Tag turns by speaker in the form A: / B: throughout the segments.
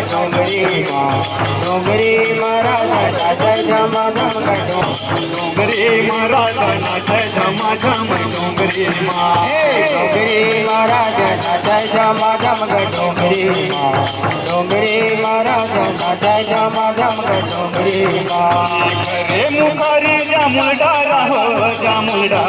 A: डोंगरी माँ डोंगरी महाराजा नाचे झमाझम का
B: डोंगरी महाराजा नाचे झमाझम डोंगरी माँ
A: डोंगरी महाराजा नाचे झमाझम का डोंगरी माँ डोंगरी महाराजा नाचे झमाझम का डोंगरी माँ
B: रे मुखारी जामुलडा रहो जामुलडा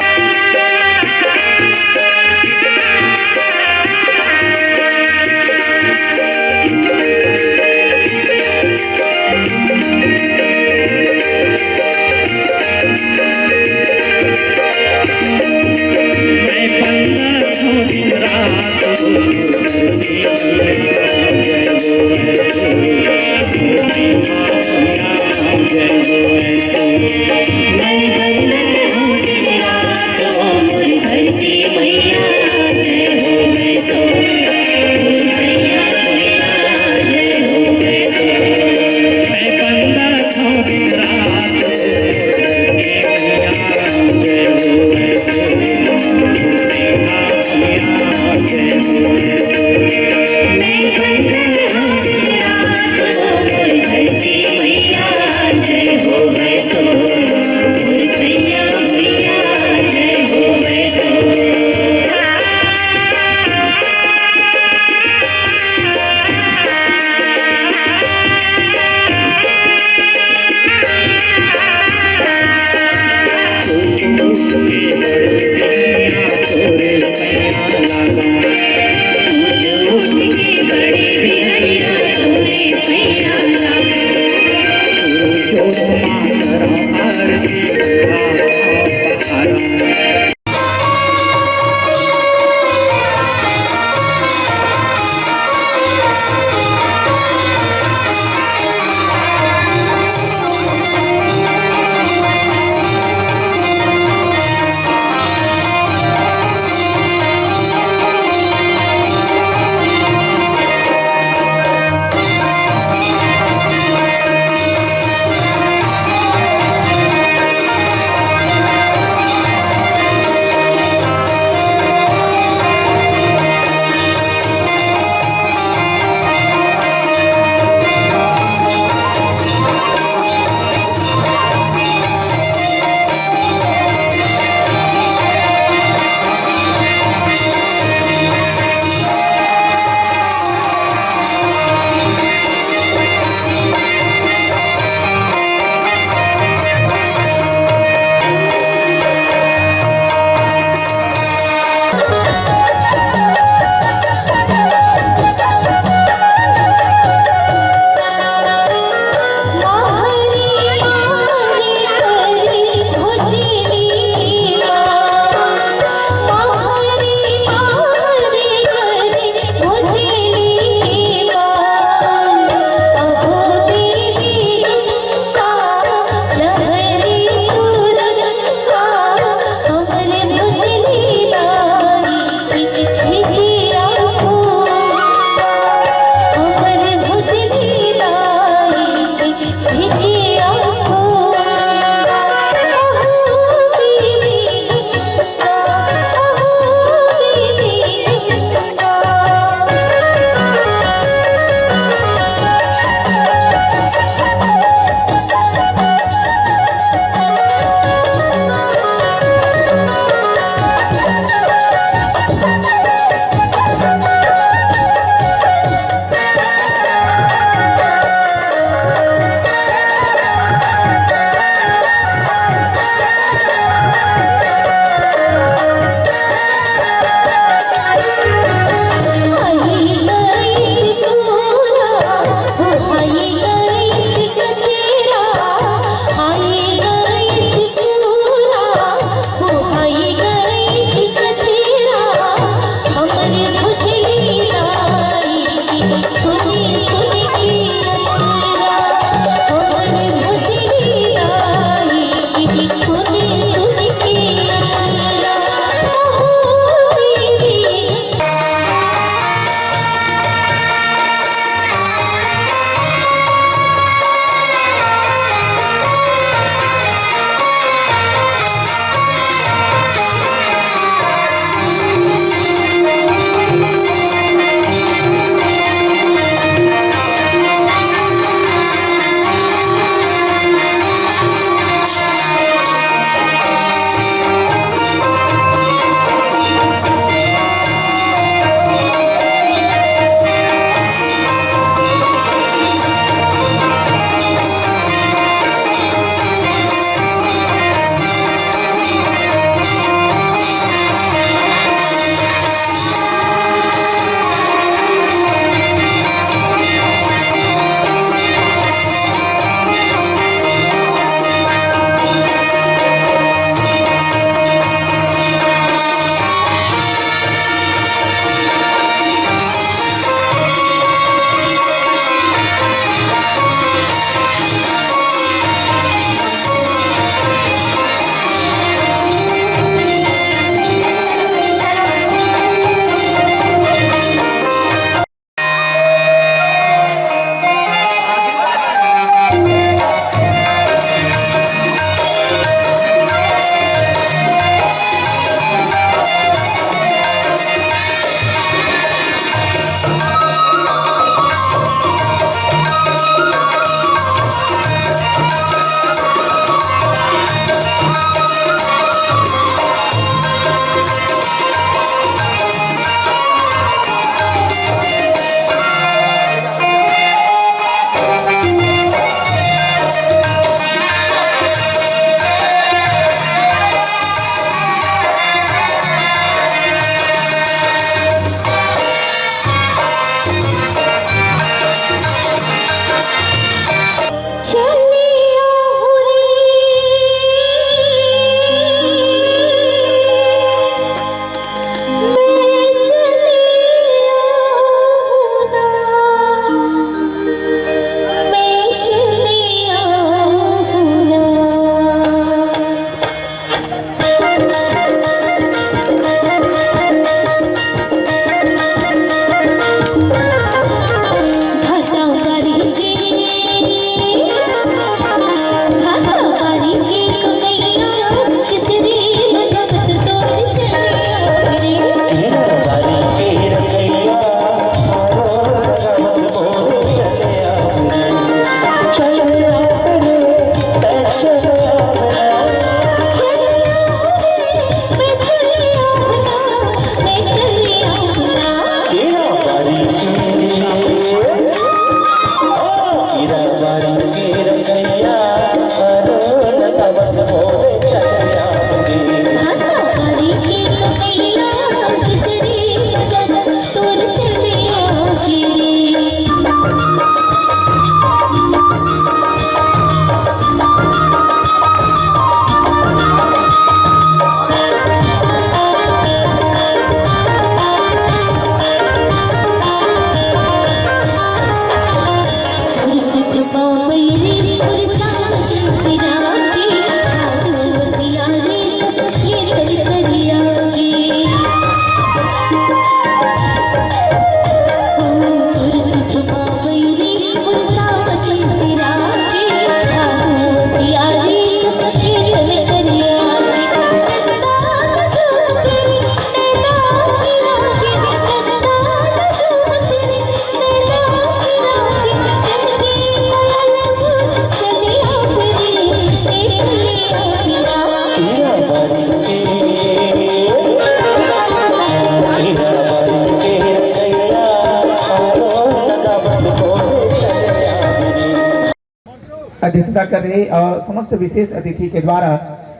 C: अध्यक्षता कर रहे और समस्त विशेष अतिथि के द्वारा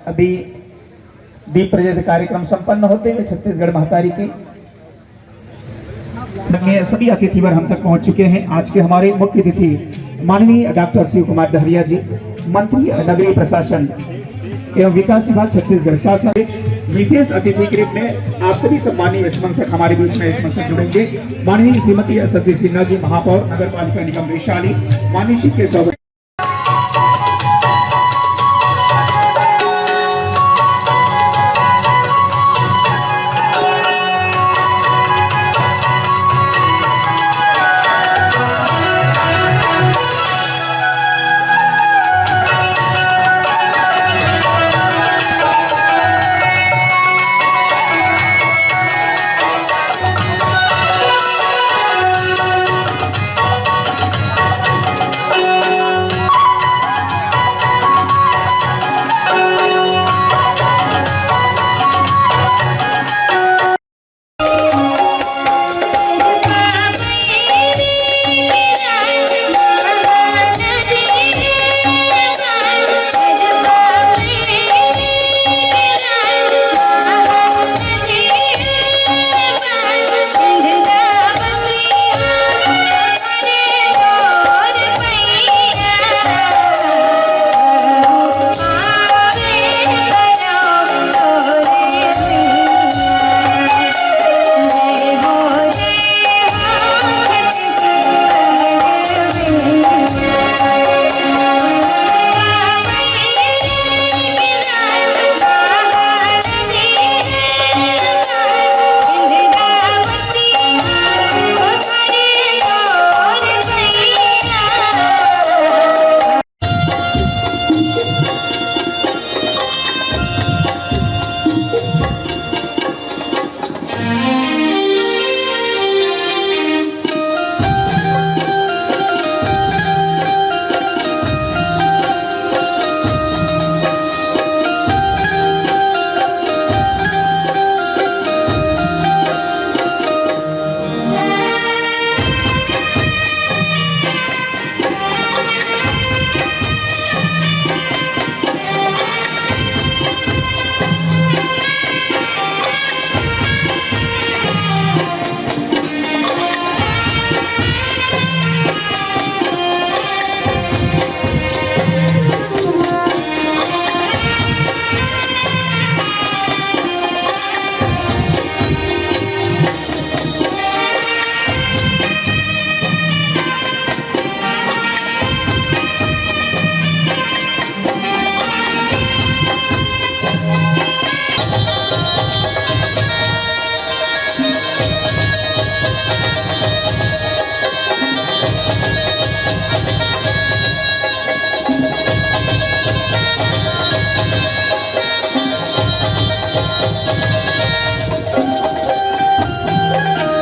C: अभी दीप प्रज्वलित कार्यक्रम संपन्न होते हुए छत्तीसगढ़ महतारी के सभी अतिथिवर हम तक पहुंच चुके हैं। आज के हमारे मुख्य अतिथि माननीय डॉक्टर शिव कुमार डहरिया जी, मंत्री नगरीय प्रशासन एवं विकास विभाग छत्तीसगढ़ शासन। विशेष अतिथि के रूप में आप सभी सम्मानीय इस मंच तक हमारे बीच में इस मंच से जुड़ेंगे माननीय श्रीमती शशि सिन्हा जी, महापौर नगर पालिका निगम वैशाली, माननीय श्री केशव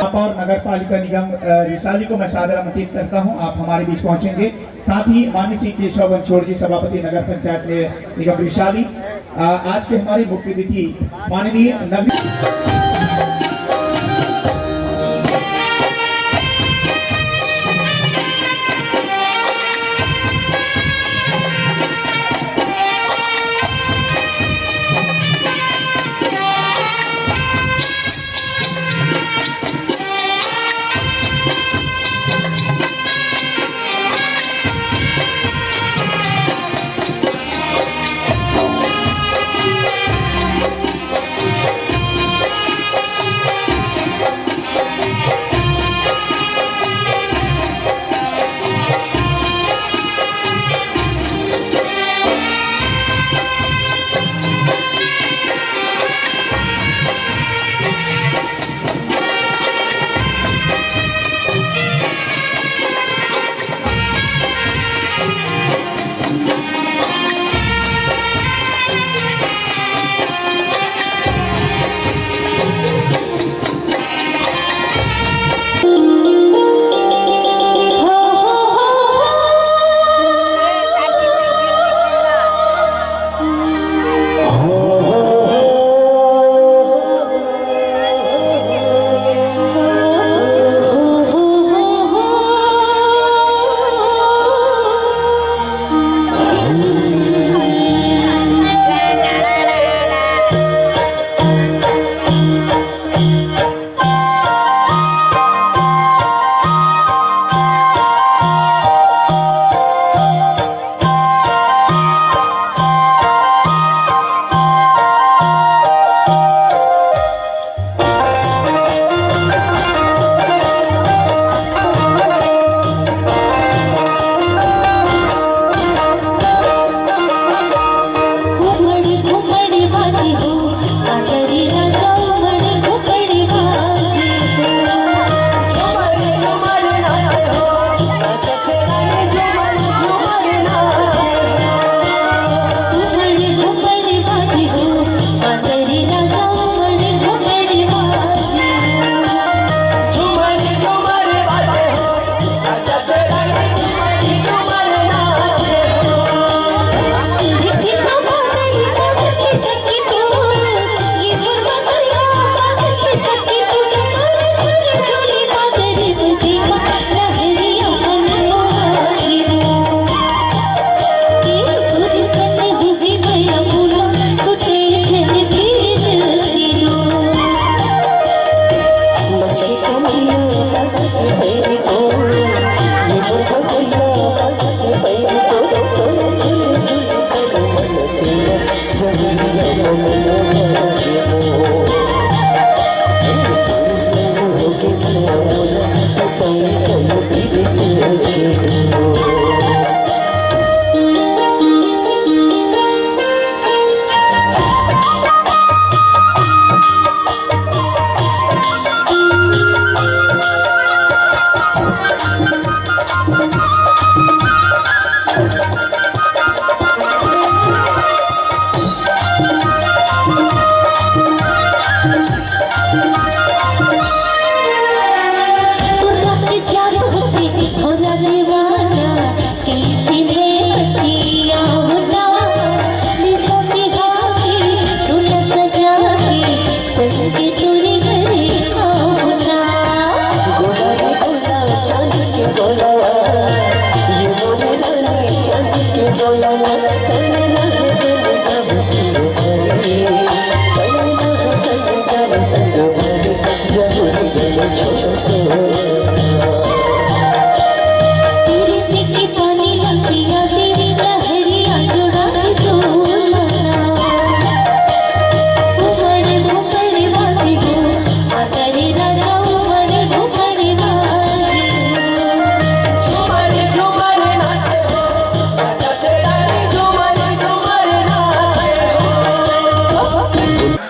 C: महापौर नगर पालिका निगम वैशाली को मैं सादर आमंत्रित करता हूं, आप हमारे बीच पहुंचेंगे। साथ ही माननीय श्री केशव वंचोड़ जी, सभापति नगर पंचायत निगम वैशाली। आज के हमारे मुख्य अतिथि माननीय नगर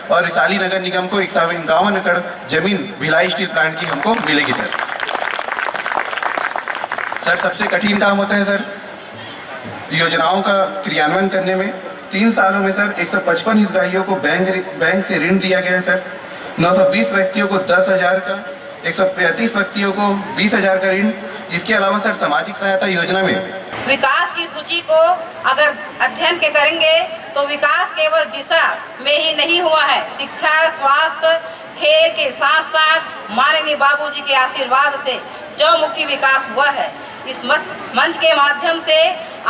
D: और रिसाली नगर निगम को 151 एकड़ जमीन भिलाई स्टील प्लांट की हमको मिलेगी सर। सर सबसे कठिन काम होता है सर योजनाओं का क्रियान्वयन करने में। 3 सालों में सर 155 हितग्राहियों को बैंक से ऋण दिया गया है सर। 920 व्यक्तियों को 10,000 का, 135 व्यक्तियों को 20,000 का ऋण। इसके अलावा सर सामाजिक सहायता योजना में
E: विकास की सूची को अगर अध्ययन के करेंगे तो विकास केवल दिशा में ही नहीं हुआ है, शिक्षा, स्वास्थ्य, खेल के साथ साथ माननीय बाबूजी के आशीर्वाद से चौमुखी विकास हुआ है। इस मंच के माध्यम से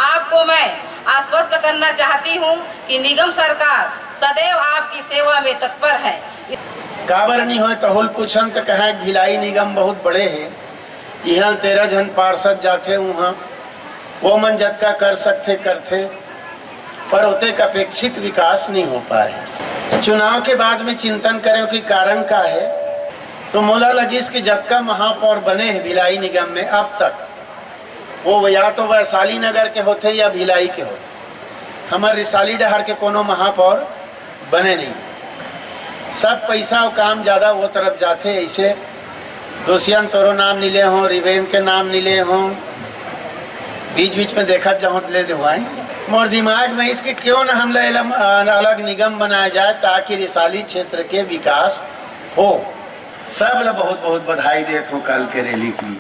E: आपको मैं आश्वस्त करना चाहती हूं कि निगम सरकार सदैव आपकी सेवा में तत्पर है।
F: काबर नहीं हो तहुल पूछन तो कहे भिलाई निगम बहुत बड़े है, यहाँ 13 जन पार्षद जाते वहाँ वो मन जतका कर सकते करते, पर उतने का अपेक्षित विकास नहीं हो पाए। चुनाव के बाद में चिंतन करें कि कारण का है, तो मोला लगिस कि जतका महापौर बने हैं भिलाई निगम में अब तक वो या तो वैशाली नगर के होते या भिलाई के होते। हमारे रिसाली डहर के कोनो महापौर बने नहीं। सब पैसा और काम ज़्यादा वो तरफ जाते, ऐसे दोषियन तोरो नाम मिले हों, रिवेन के मिले मिले हों, बीच बीच में देखा जहाँ ले देवाएं। मोर दिमाग में इसके क्यों न हम अलग निगम बनाया जाए ताकि रिसाली क्षेत्र के विकास हो। सब लोग बहुत बहुत बधाई देते हो कल के रैली की।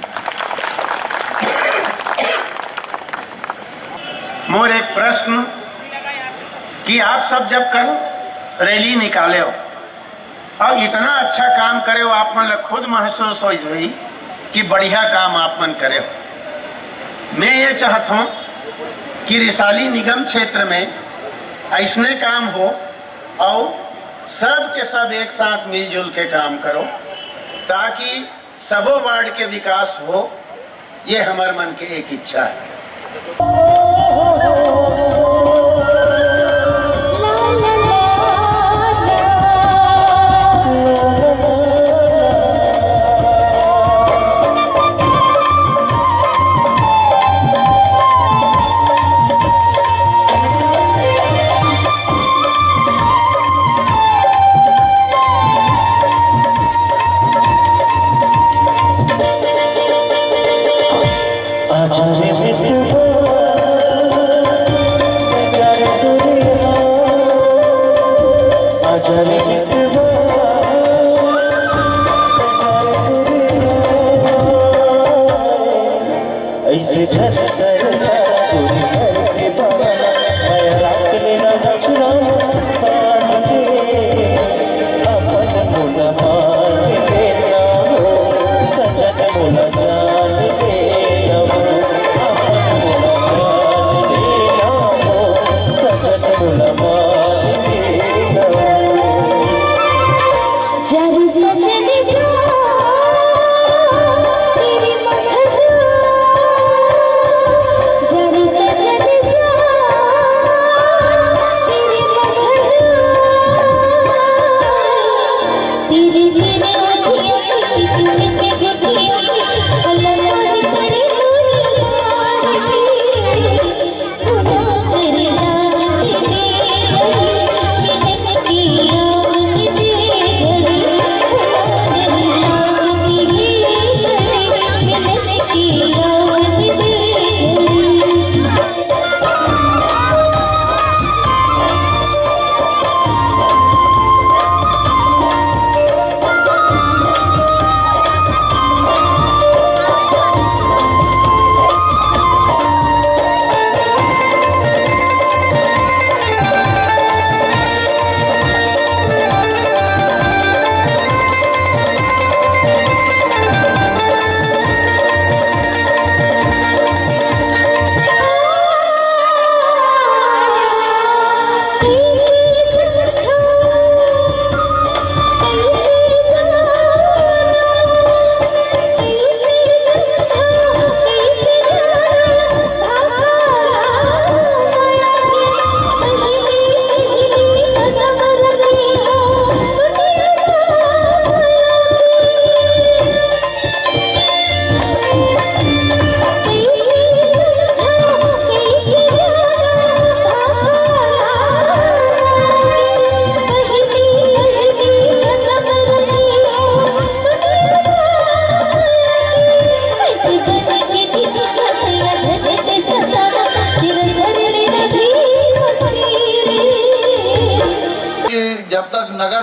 F: मोर एक प्रश्न कि आप सब जब कल रैली निकाले हो और इतना अच्छा काम करे हो, आप मन खुद महसूस हो कि बढ़िया काम आप मन करे हो। मैं ये चाहता हूँ कि रिसाली निगम क्षेत्र में ऐसने काम हो और सब के सब एक साथ मिलजुल के काम करो ताकि सबों वार्ड के विकास हो। ये हमारे मन की एक इच्छा है।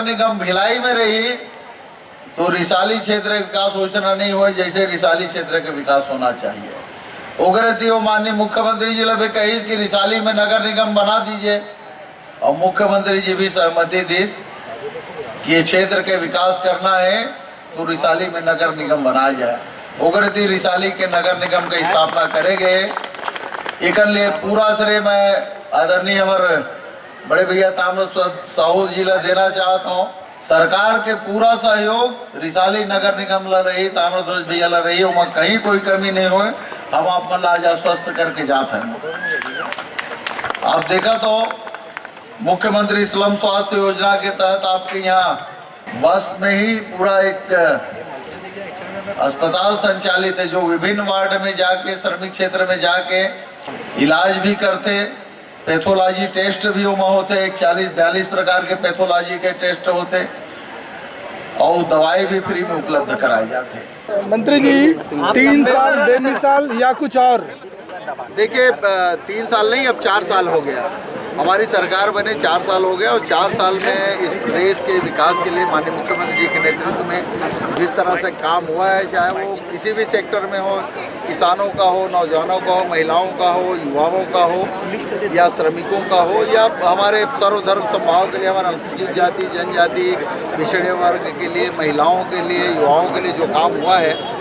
G: निगम भिलाई में रही तो रिसाली क्षेत्र का विकास योजना नहीं हुआ जैसे रिसाली क्षेत्र का विकास होना चाहिए। उग्रती वो माननीय मुख्यमंत्री जी ने कही कि रिसाली में नगर निगम बना दीजिए और मुख्यमंत्री जी भी सहमति दी कि ये क्षेत्र के विकास करना है तो रिसाली में नगर निगम बनाया जाए। उग्रती रिसाली के नगर निगम की स्थापना करेंगे। एक लिए पूरा श्रेय मैं आदरणीय हमारे बड़े भैया ताम्रध्वज साहू जी ला देना चाहता हूँ। सरकार के पूरा सहयोग रिसाली नगर निगम ला रही, ताम्रध्वज भैया ला रही, वहाँ कहीं कोई कमी नहीं हो। हम अपन आज आश्वस्त करके जाते हैं। आप देखा तो मुख्यमंत्री स्लम स्वास्थ्य योजना के तहत आपके यहाँ बस में ही पूरा एक अस्पताल संचालित है जो विभिन्न वार्ड में जाके श्रमिक क्षेत्र में जाके इलाज भी करते, पैथोलॉजी टेस्ट भी वहाँ होते, 40-42 प्रकार के पैथोलॉजी के टेस्ट होते और दवाई भी फ्री में उपलब्ध कराए जाते।
H: मंत्री जी 3 साल बेमिसाल या कुछ और?
G: देखिए 3 साल नहीं, अब 4 साल हो गया। हमारी सरकार बने 4 साल हो गया और 4 साल में इस प्रदेश के विकास के लिए माननीय मुख्यमंत्री जी के नेतृत्व में जिस तरह से काम हुआ है, चाहे वो किसी भी सेक्टर में हो, किसानों का हो, नौजवानों का हो, महिलाओं का हो, युवाओं का हो या श्रमिकों का हो या हमारे सर्वधर्म समभाव के लिए, हमारे अनुसूचित जाति जनजाति पिछड़े वर्ग के लिए, महिलाओं के लिए, युवाओं के लिए जो काम हुआ है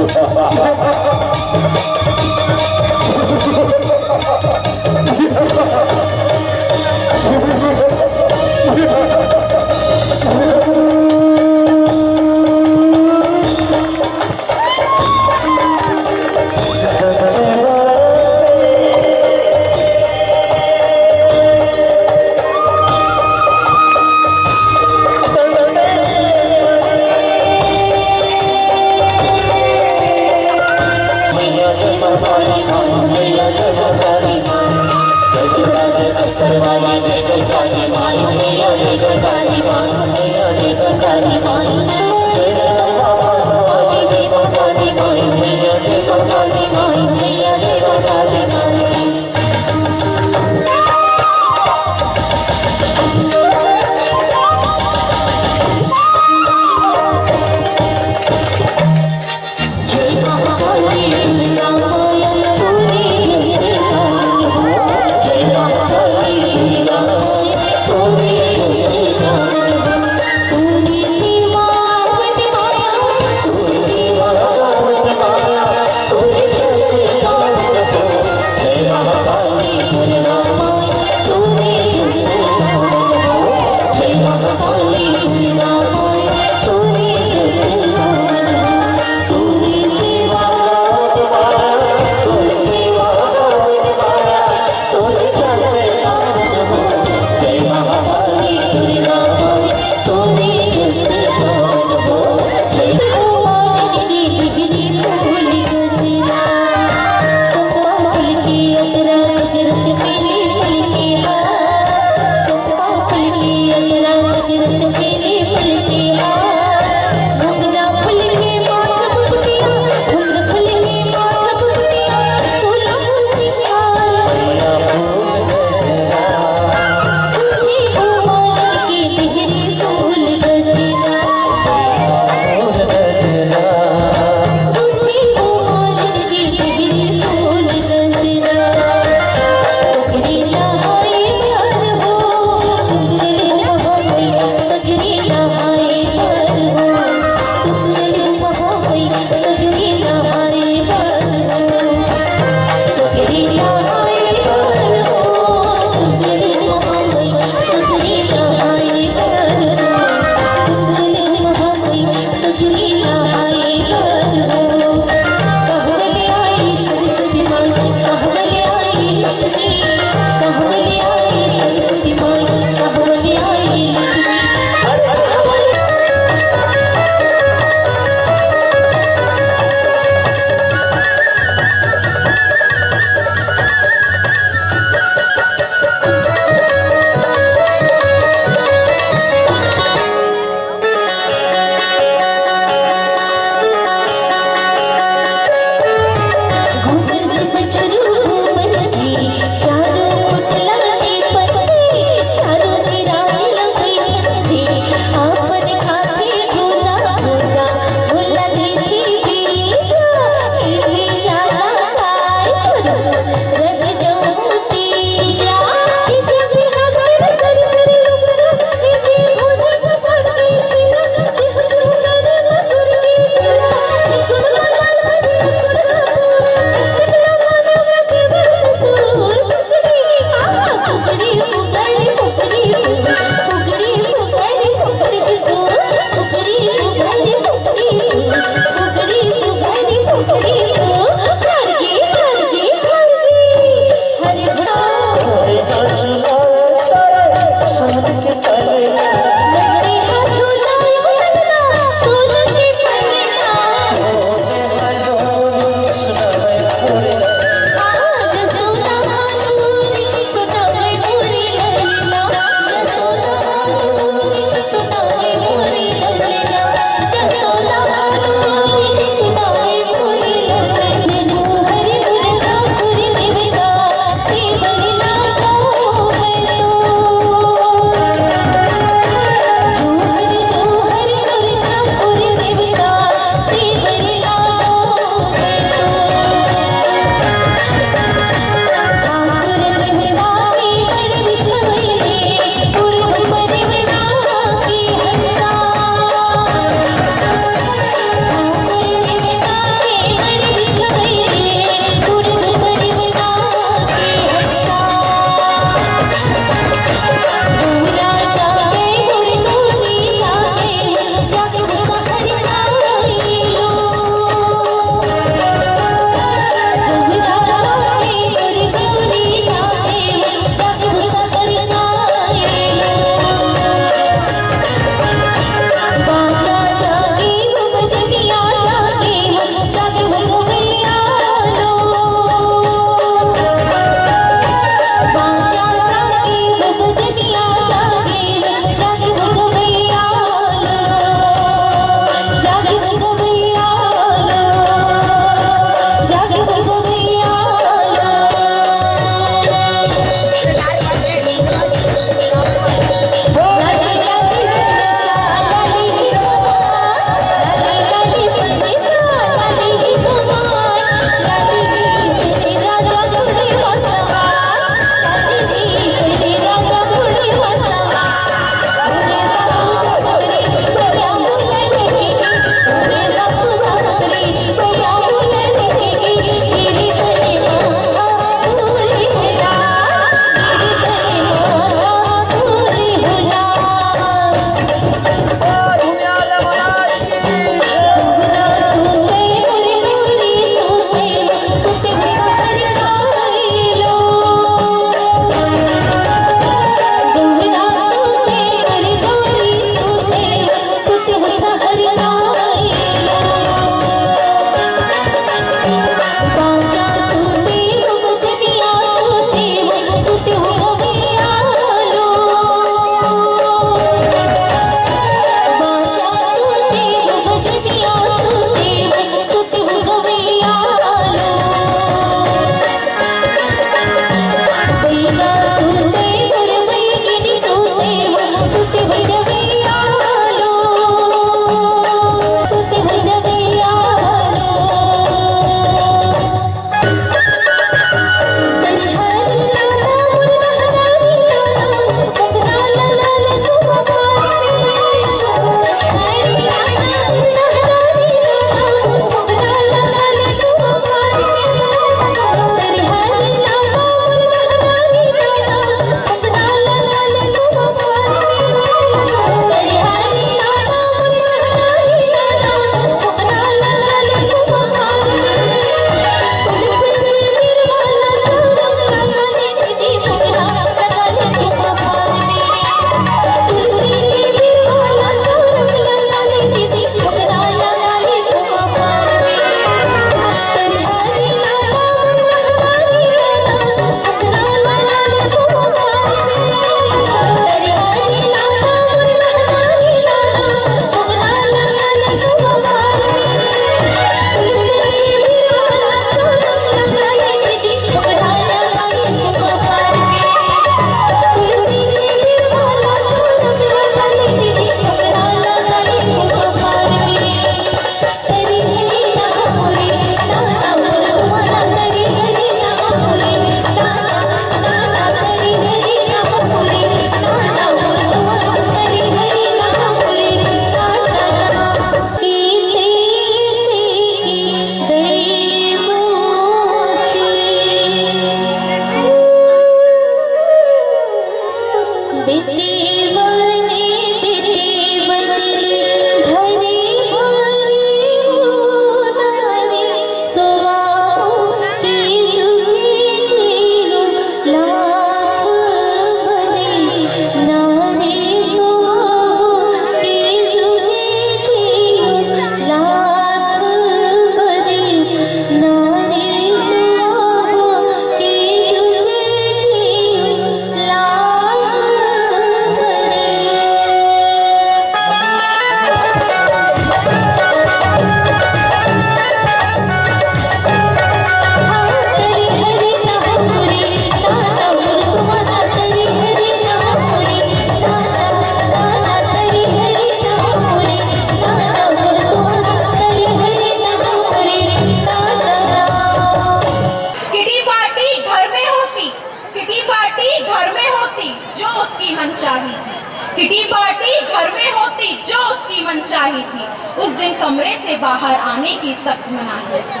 I: किटी पार्टी घर में होती जो उसकी मनचाही थी, उस दिन कमरे से बाहर आने की सख्त मनाही थी।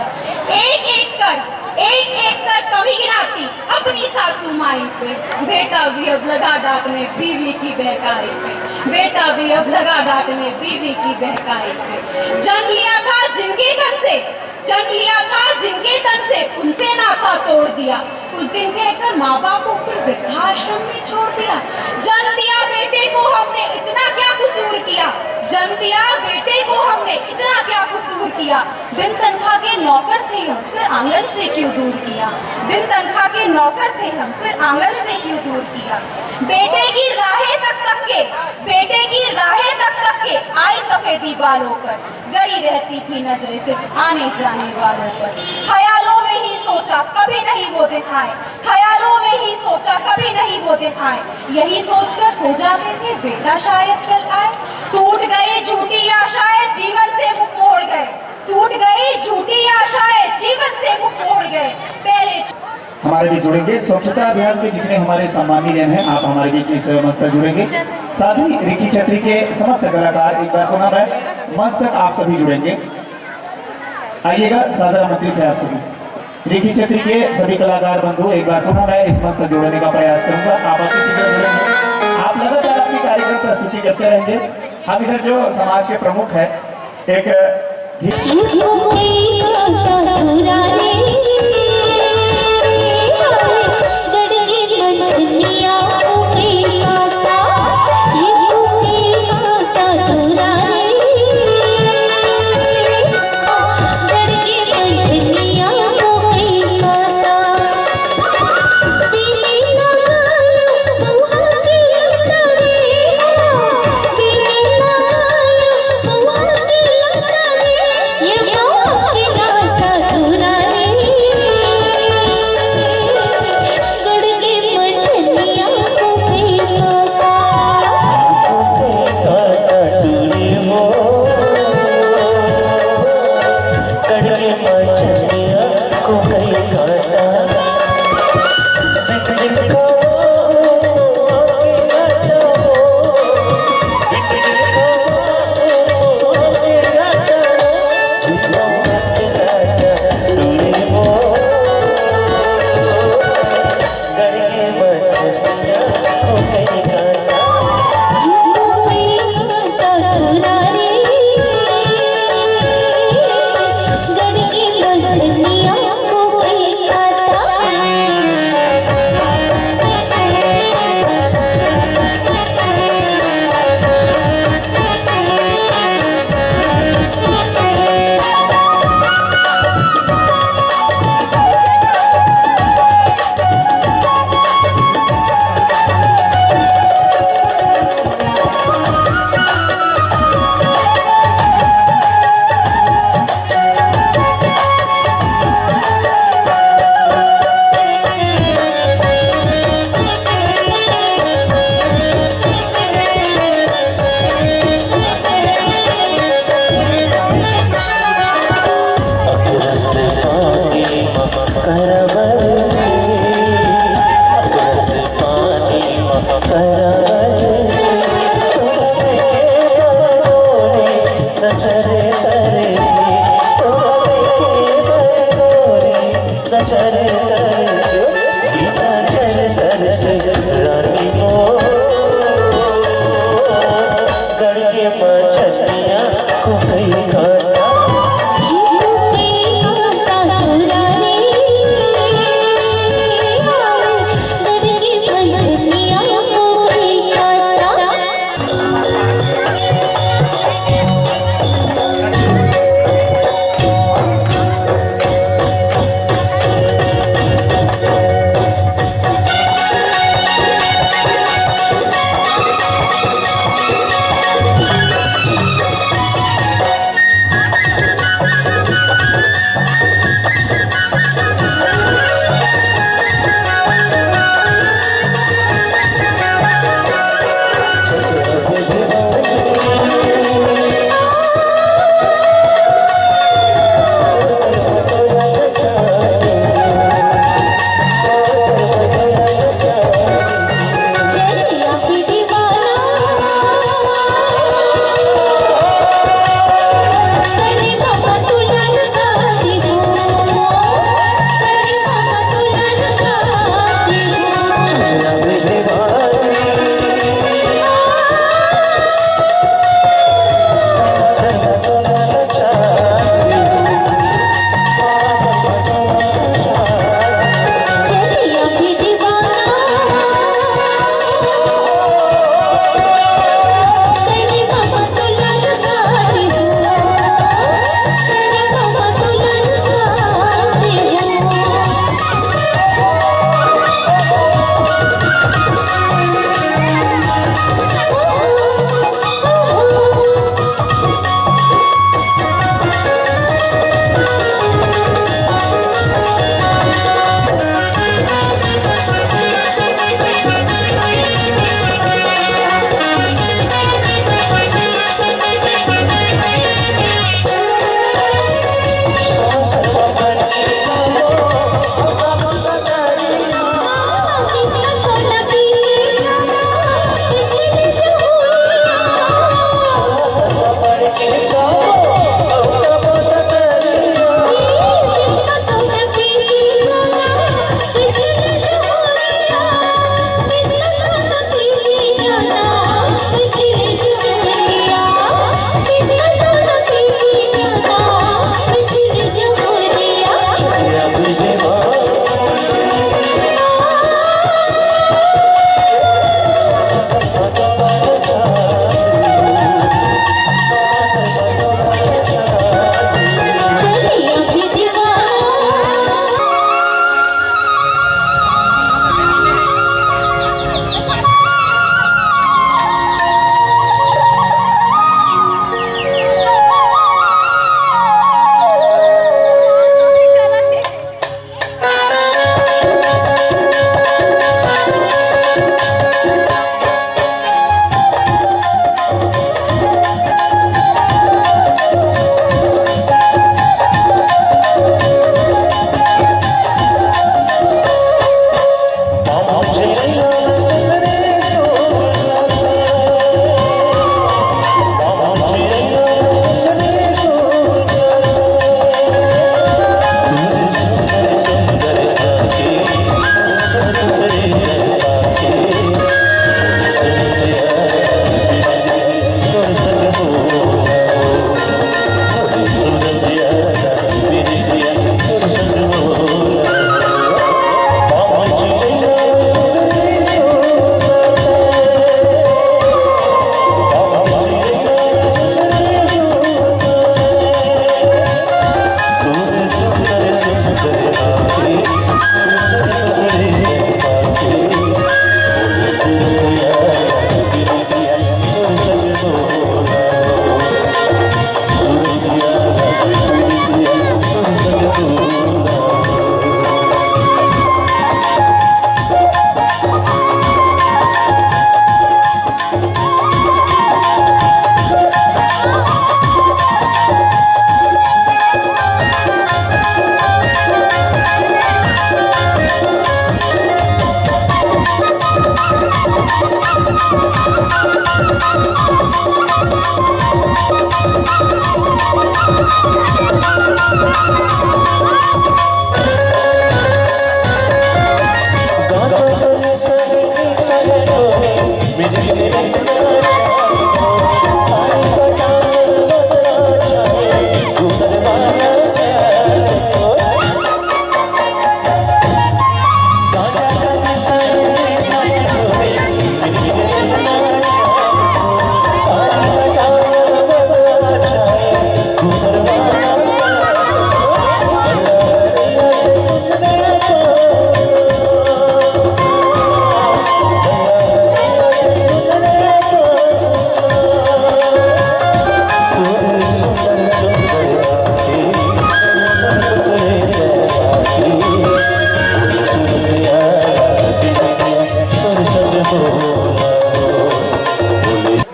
I: एक एक कर कमी गिनाती अपनी सासू माई पे, बेटा भी अब लगा डांटने बीवी की बहकाई पे, बेटा भी अब लगा डांटने बीवी की बहकाई पे। जन्म लिया था जिनके तन से, जन्म लिया था जिनके तन से, उनसे नाता तोड़ दिया, कुछ दिन कहकर माँ बाप को फिर वृद्धाश्रम में छोड़ दिया। जन्म दिया बेटे को हमने इतना क्या कसूर किया, जन्म दिया बेटे को हमने इतना क्या कसूर किया, बिन तनख्वाह के नौकर थे हम फिर आंगन से क्यों दूर किया, बिन तनख्वाह के नौकर थे हम फिर आंगन से क्यों दूर किया। बेटे की राहें तक तक के, बेटे की राहें तक तक के आई सफेदी बालों पर, गड़ी रहती थी नजरें सिर्फ आने जाने वालों पर। ख्यालों में ही सोचा कभी नहीं वो दिन आए, ख्यालों में ही सोचा कभी नहीं वो दिन आए, यही सोचकर सो जाते थे बेटा शायद कल आए। टूट गई झूठी आशाएं जीवन से मुख मोड़ गए, टूट गई झूठी आशाएं जीवन से मुख मोड़ गए। पहले
C: हमारे बीच जुड़ेंगे स्वच्छता अभियान के जितने हमारे सम्मानीय जन हैं, आप हमारे बीच इस मस्त जुड़ेंगे। साथ ही रिकी छेत्री के समस्त कलाकार एक बार पुनः मैं मस्तक आप सभी जुड़ेंगे। आइएगा, सादर आमंत्रित है आप सभी। रिकी छेत्री के सभी कलाकार बंधु एक बार पुनः मैं इस मस्त जोड़ने का प्रयास करूंगा। आप आगे सीधे जुड़ेंगे, आप लगातार अपनी कार्यक्रम प्रस्तुति करते रहेंगे। हम इधर जो समाज के प्रमुख है एक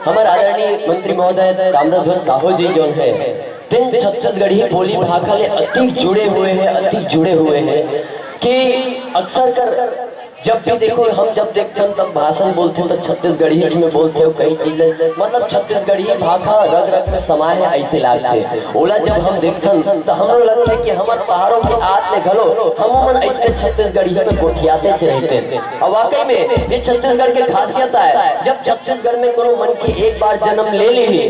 J: हमारे आदरणीय मंत्री महोदय ताम्रध्वज साहू जी जो है तीन छत्तीसगढ़ी बोली भाषा ले अति जुड़े हुए हैं कि अक्सर कर जब भी देखो हम जब देखते हैं तब भाषण बोलते हैं तो छत्तीसगढ़ी में बोलते हो कई चीजें मतलब छत्तीसगढ़ी भाषा रग रग में समाये है ऐसे लागते ओला जब हम देखते हैं तो हम लोग लगता है कि हमारे पहाड़ों के आत ले घलो हम ऐसे छत्तीसगढ़ी में गोठियाते रहते हैं और वाकई में ये छत्तीसगढ़ की खासियत है जब छत्तीसगढ़ में कोनो मन की एक बार जन्म ले ली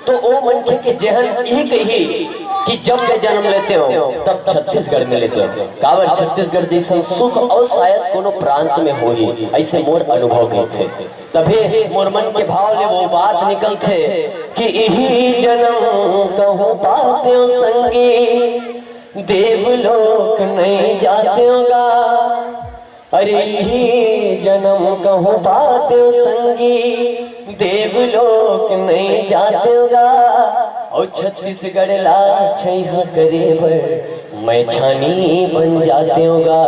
J: तो वो मन के जहन ही कही कि जब वे जन्म लेते हो तब छत्तीसगढ़ में लेते हो कावर छत्तीसगढ़ जैसा सुख और शायद कोनो प्रांत में हो ही ऐसे मोर अनुभव गए थे तभी मोर मन के भाव ले वो बात निकल थे कि यही जन्म कहूँ पाते हो संगी देवलोक नहीं जाते होगा अरे यही जन्म कहूँ पाते हो संगी देवलोक नहीं जाते होगा और छत्तीसगढ़ ला छैहा करे भर मैं छानी बन जाते होगा।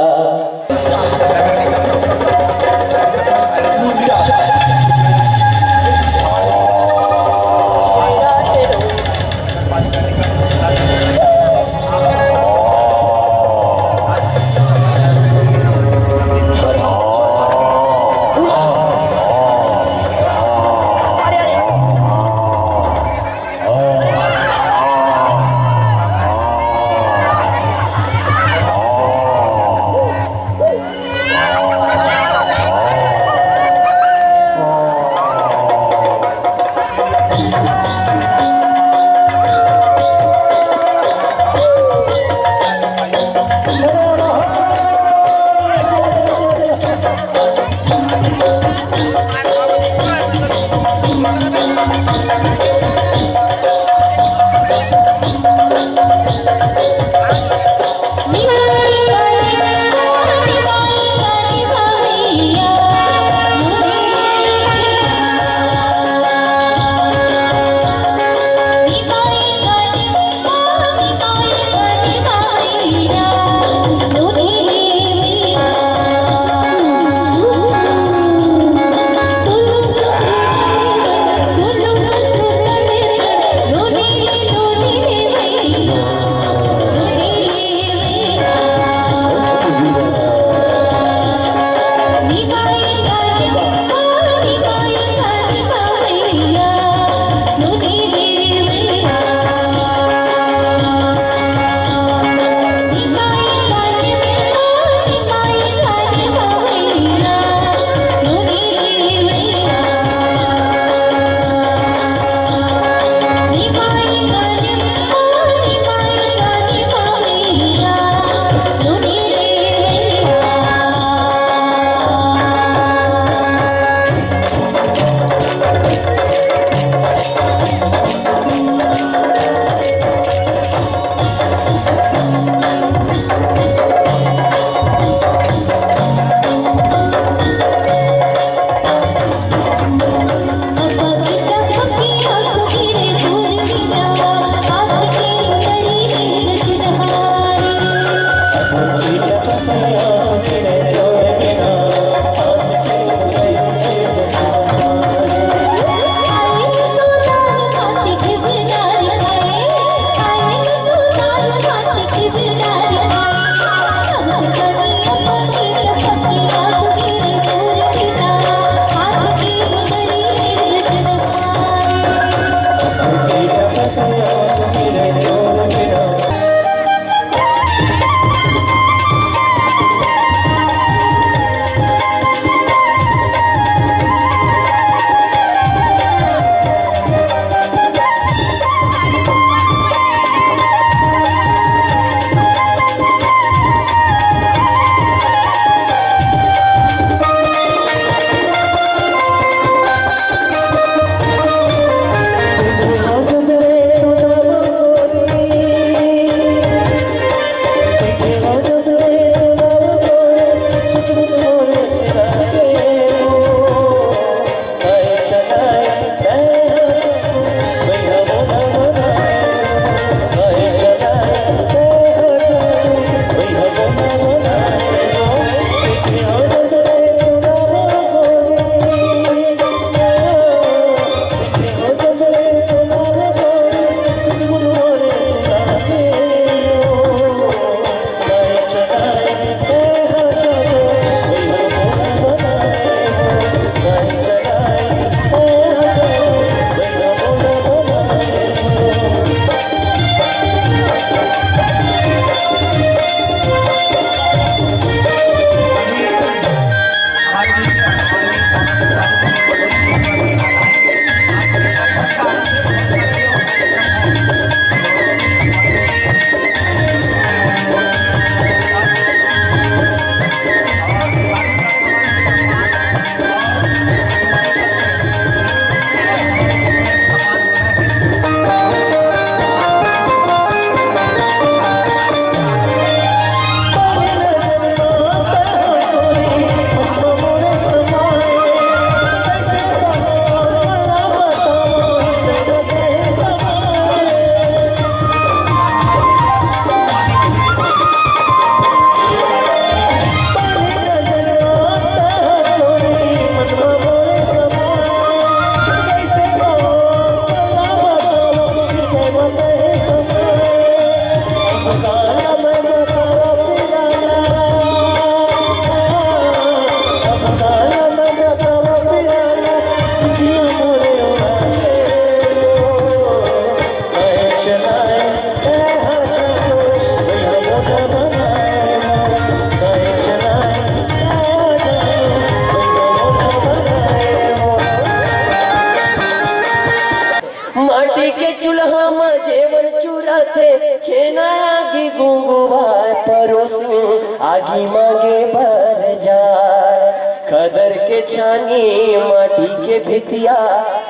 J: माटी के चूल्हा में जेवन चूरा थे छेना आगी गुंगुवाए परोस में आगी मांगे भर जाए खदर के छानी माटी के भितिया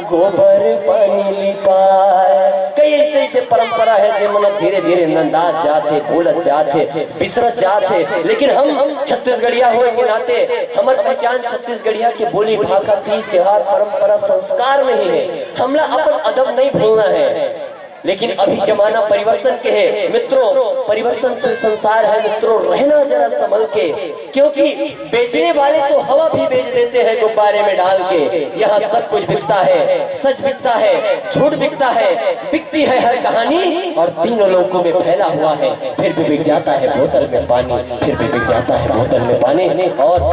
J: गोबर पानी लिपाए कई ऐसे ऐसे परंपरा है जो मन धीरे धीरे नंदात जाते भूलत जाते बिसरत जाते लेकिन हम छत्तीसगढ़िया होए के नाते हमार पहचान छत्तीसगढ़िया के बोली भाषा तीज त्योहार परंपरा संस्कार में ही है हमला अपन अदब नहीं भूलना है लेकिन अभी जमाना परिवर्तन के है मित्रों परिवर्तनशील संसार है मित्रों रहना जरा संभल के क्योंकि बेचने वाले तो हवा भी बेच देते हैं गुब्बारे में डाल के यहाँ सब कुछ बिकता है सच बिकता है झूठ बिकता है बिकती है हर कहानी और तीनों लोगों में फैला हुआ है फिर भी बिक जाता है बोतल में पानी फिर भी बिक जाता है बोतल में पानी और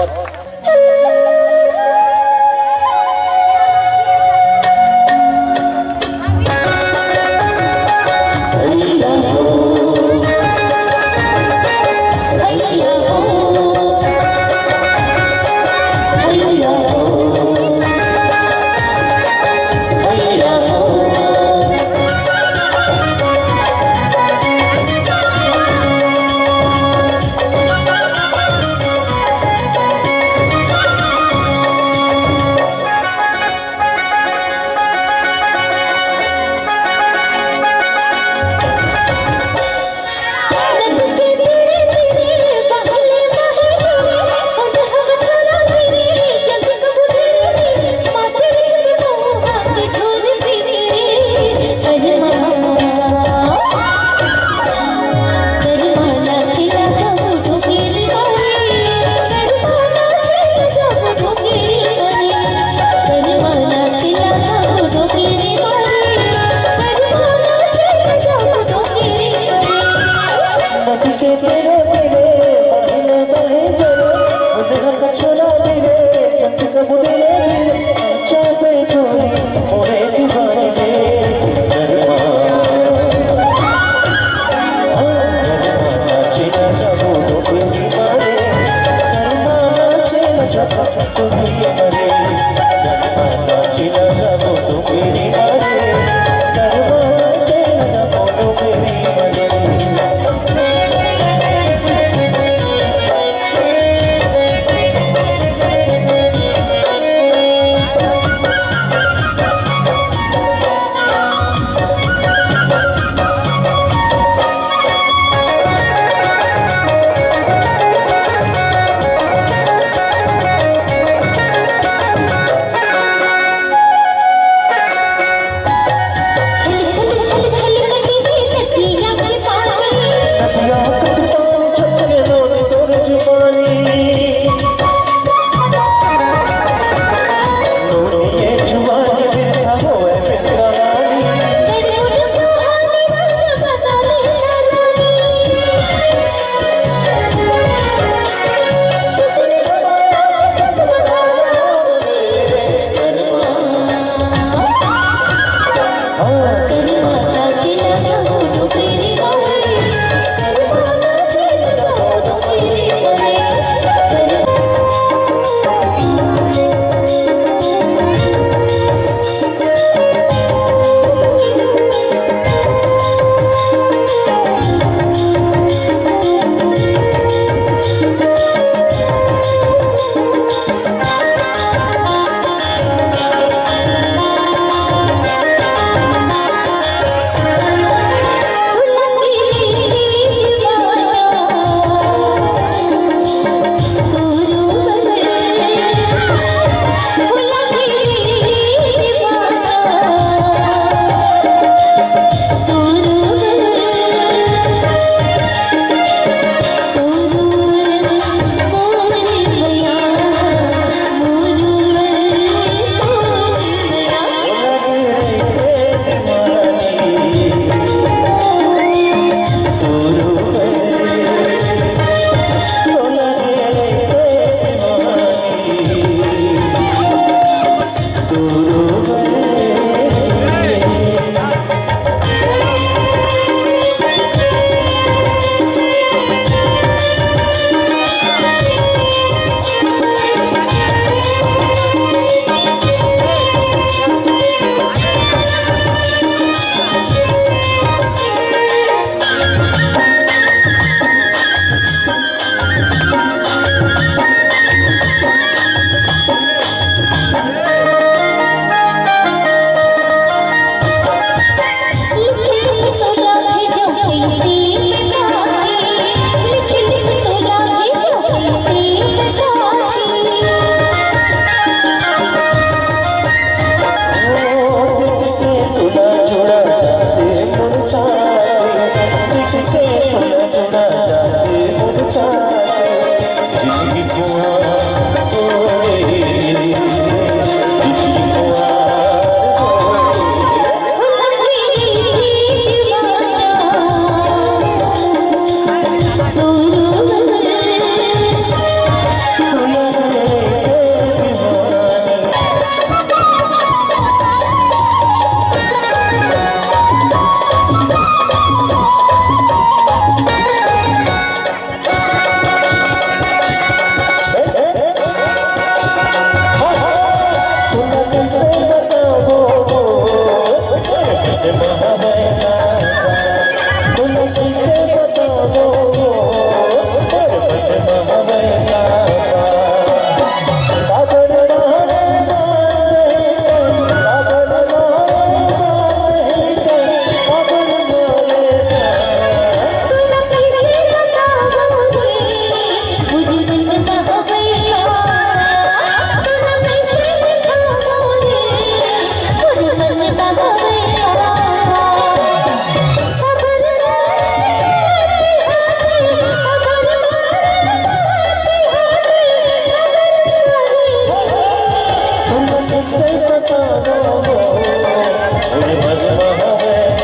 K: Thank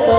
K: you.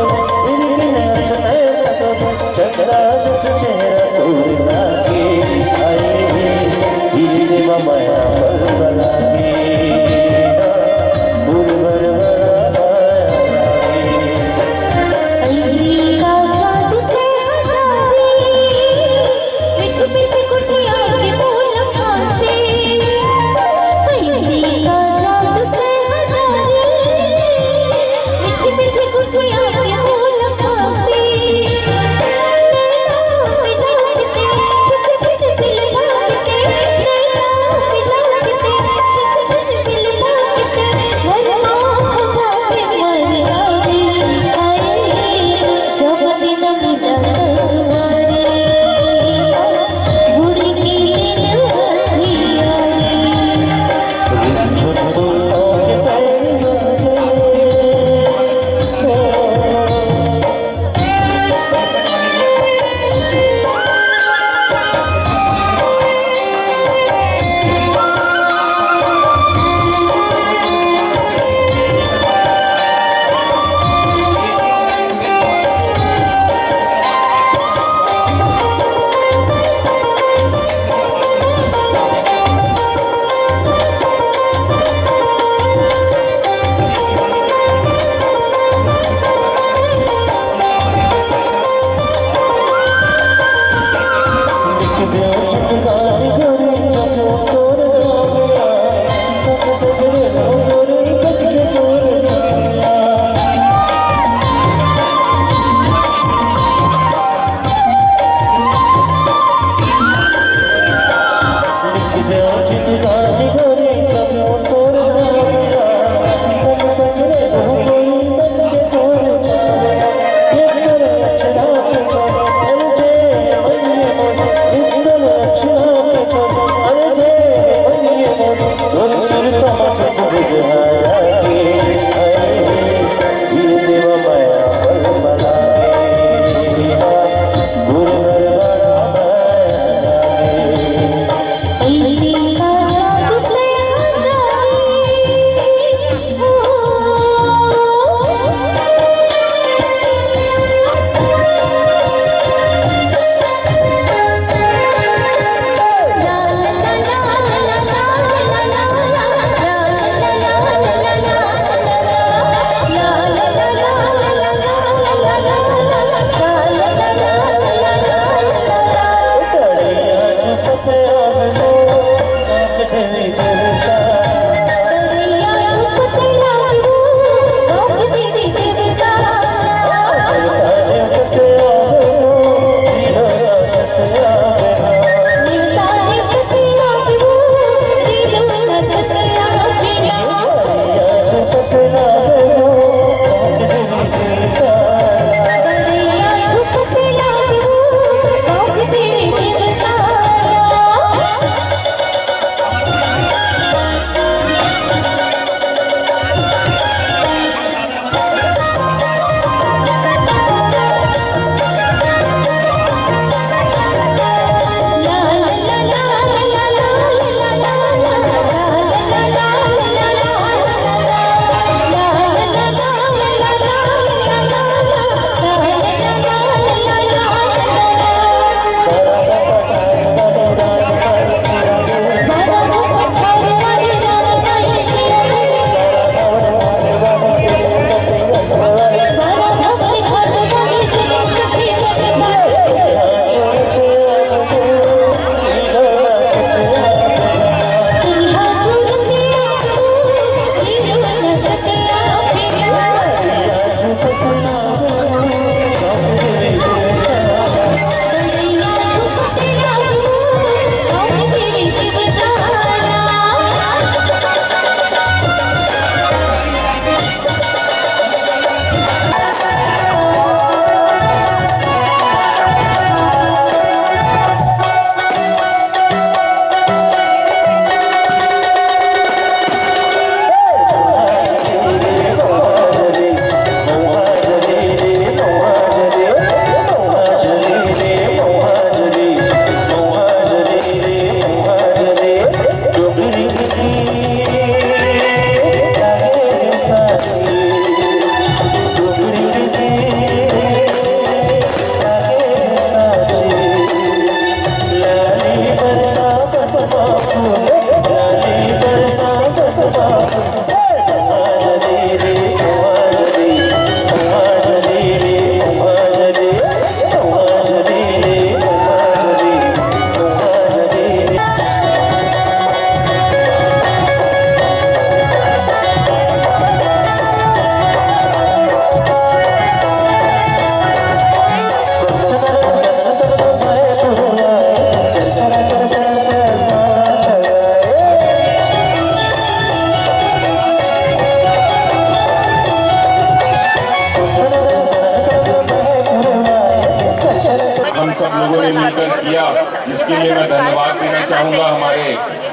K: इसके लिए मैं धन्यवाद देना चाहूँगा हमारे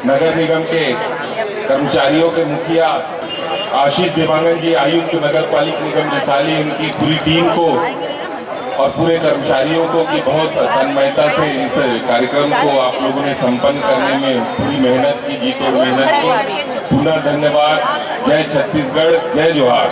K: नगर निगम के कर्मचारियों के मुखिया आशीष देवांगन जी, आयुक्त नगर पालिका निगम रिसाली, उनकी पूरी टीम को और पूरे कर्मचारियों को कि बहुत तन्मयता से इस कार्यक्रम को आप लोगों ने संपन्न करने में पूरी मेहनत की, जी तोड़ मेहनत की। पुनः धन्यवाद। जय छत्तीसगढ़, जय जोहार।